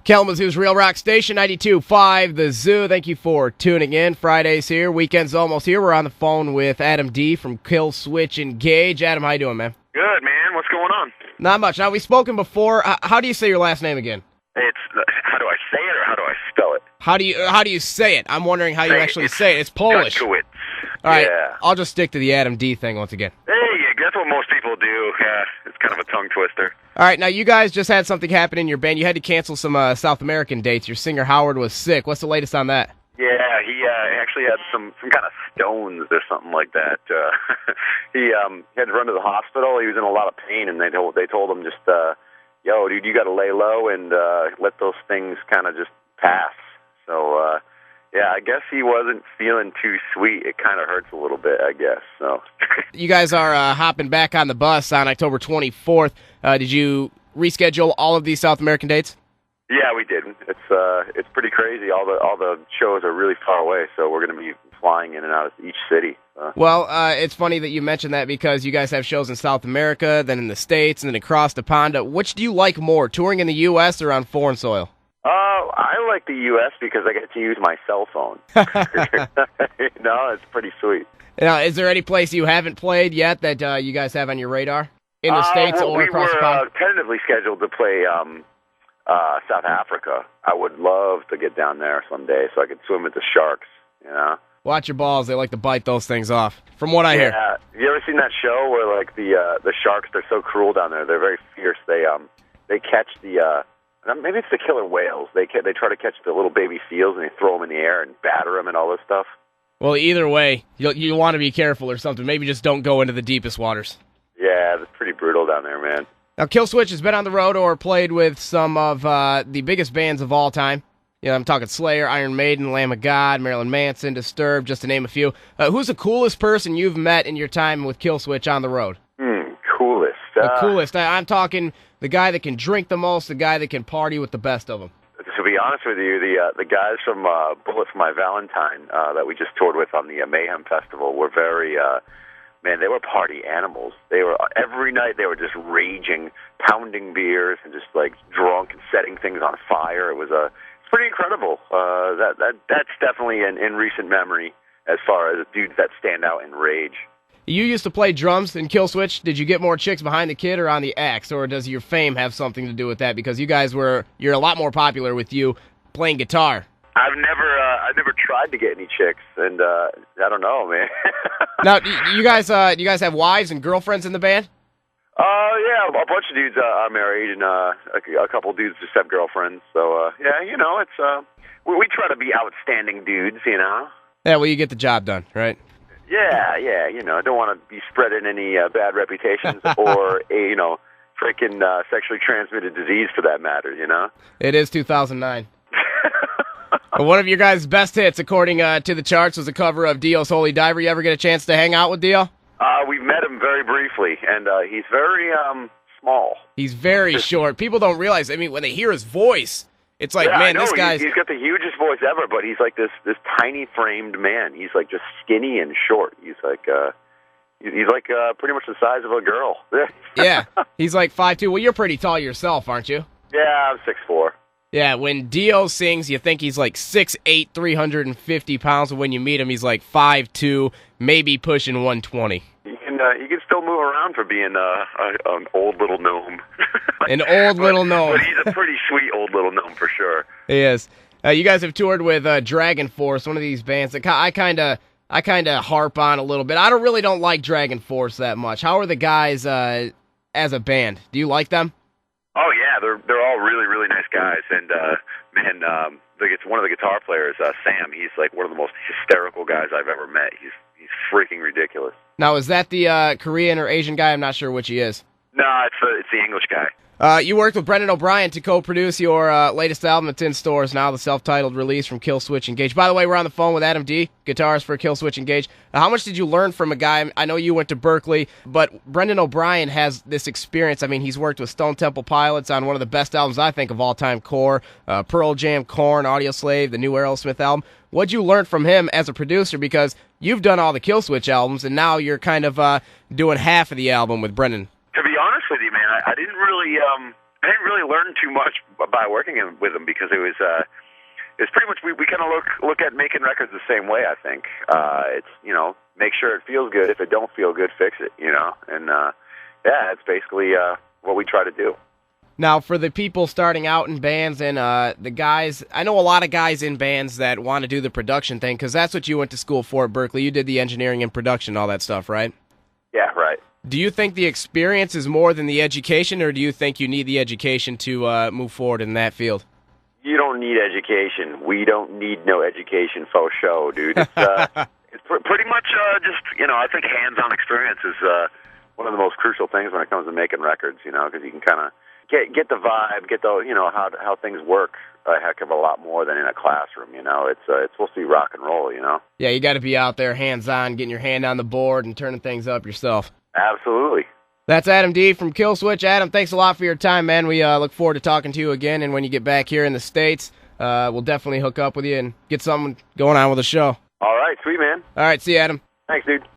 Kalamazoo's Real Rock Station, 92.5 The ZUU. Thank you for tuning in. Friday's here. Weekend's almost here. We're on the phone with Adam D. from Killswitch Engage. Adam, how you doing, man? Good, man. What's going on? Not much. Now, we've spoken before. How do you say your last name again? It's how do I say it or how do I spell it? How do you say it? I'm wondering how you actually say it. It's Polish. Dutkiewicz. All right. Yeah. I'll just stick to the Adam D. thing once again. Hey, that's what most people do. It's kind of a tongue twister. All right. Now, you guys just had something happen in your band. You had to cancel some South American dates. Your singer, Howard, was sick. What's the latest on that? Yeah, he actually had some kind of stones or something like that. He had to run to the hospital. He was in a lot of pain, and they told him just, yo, dude, you got to lay low and let those things kind of just pass. So, yeah, I guess he wasn't feeling too sweet. It kind of hurts a little bit, I guess. So, you guys are hopping back on the bus on October 24th. Did you reschedule all of these South American dates? Yeah, we did. It's pretty crazy. All the shows are really far away, so we're going to be flying in and out of each city. Well, it's funny that you mentioned that because you guys have shows in South America, then in the States, and then across the pond. Which do you like more, touring in the U.S. or on foreign soil? I like the U.S. because I get to use my cell phone. No, it's pretty sweet. Now, is there any place you haven't played yet that you guys have on your radar? In the States or across the pond? We were tentatively scheduled to play South Africa. I would love to get down there someday so I could swim with the sharks, you know? Watch your balls. They like to bite those things off, from what I hear. Yeah. You ever seen that show where, like, the sharks, they're so cruel down there. They're very fierce. They catch the... maybe it's the killer whales. They try to catch the little baby seals, and they throw them in the air and batter them and all this stuff. Well, either way, you want to be careful or something. Maybe just don't go into the deepest waters. Yeah, it's pretty brutal down there, man. Now, Killswitch has been on the road or played with some of the biggest bands of all time. You know, I'm talking Slayer, Iron Maiden, Lamb of God, Marilyn Manson, Disturbed, just to name a few. Who's the coolest person you've met in your time with Killswitch on the road? Coolest. The coolest. I'm talking the guy that can drink the most, the guy that can party with the best of them. To be honest with you, the guys from Bullet for My Valentine that we just toured with on the Mayhem Festival were very... man, they were party animals. They were every night. They were just raging, pounding beers, and just like drunk and setting things on fire. It's pretty incredible. That's definitely in recent memory as far as dudes that stand out in rage. You used to play drums in Killswitch. Did you get more chicks behind the kid or on the axe, or does your fame have something to do with that? Because you're a lot more popular with you playing guitar. I've never tried to get any chicks, and I don't know, man. Now, you guys have wives and girlfriends in the band? Yeah, a bunch of dudes are married, and a couple dudes just have girlfriends. So, yeah, you know, it's we try to be outstanding dudes, you know. Yeah, well, you get the job done, right? Yeah, you know, I don't want to be spreading any bad reputations or freaking sexually transmitted disease for that matter, you know. It is 2009. One of your guys' best hits, according to the charts, was a cover of Dio's Holy Diver. You ever get a chance to hang out with Dio? We've met him very briefly, and he's very small. He's very short. People don't realize. I mean, when they hear his voice, it's like, man, this guy's... He's got the hugest voice ever, but he's like this tiny-framed man. He's like just skinny and short. He's like pretty much the size of a girl. Yeah, he's like 5'2". Well, you're pretty tall yourself, aren't you? Yeah, I'm 6'4". Yeah, when Dio sings, you think he's like 6'8", 350 pounds, and when you meet him, he's like 5'2", maybe pushing 120. You can still move around for being an old little gnome. An old little gnome. But he's a pretty sweet old little gnome for sure. He is. You guys have toured with Dragon Force, one of these bands that I kind of harp on a little bit. I really don't like Dragon Force that much. How are the guys as a band? Do you like them? Oh yeah, they're all really, really nice guys, and it's one of the guitar players, Sam. He's like one of the most hysterical guys I've ever met. He's freaking ridiculous. Now, is that the Korean or Asian guy? I'm not sure which he is. No, it's the English guy. You worked with Brendan O'Brien to co-produce your latest album that's in stores now, the self-titled release from Killswitch Engage. By the way, we're on the phone with Adam D., guitarist for Killswitch Engage. How much did you learn from a guy? I know you went to Berkeley, but Brendan O'Brien has this experience. I mean, he's worked with Stone Temple Pilots on one of the best albums, I think, of all time, Core, Pearl Jam, Korn, Audioslave, the new Aerosmith album. What'd you learn from him as a producer? Because you've done all the Killswitch albums, and now you're kind of doing half of the album with Brendan. To be honest with you, man, I didn't really I didn't really learn too much by working with him because it was pretty much we kind of look at making records the same way. I think it's make sure it feels good. If it don't feel good, fix it. And yeah, it's basically what we try to do. Now, for the people starting out in bands and the guys, I know a lot of guys in bands that want to do the production thing because that's what you went to school for at Berkeley. You did the engineering and production, all that stuff, right? Yeah, right. Do you think the experience is more than the education, or do you think you need the education to move forward in that field? You don't need education. We don't need no education for show, dude. It's pretty much just, I think hands-on experience is one of the most crucial things when it comes to making records, because you can kind of get the vibe, get the how things work a heck of a lot more than in a classroom. It's supposed to be rock and roll. Yeah, you got to be out there hands on, getting your hand on the board and turning things up yourself. Absolutely. That's Adam D from Killswitch. Adam, thanks a lot for your time, man. We look forward to talking to you again, and when you get back here in the States, we'll definitely hook up with you and get something going on with the show. All right, sweet man. All right, see you, Adam. Thanks, dude.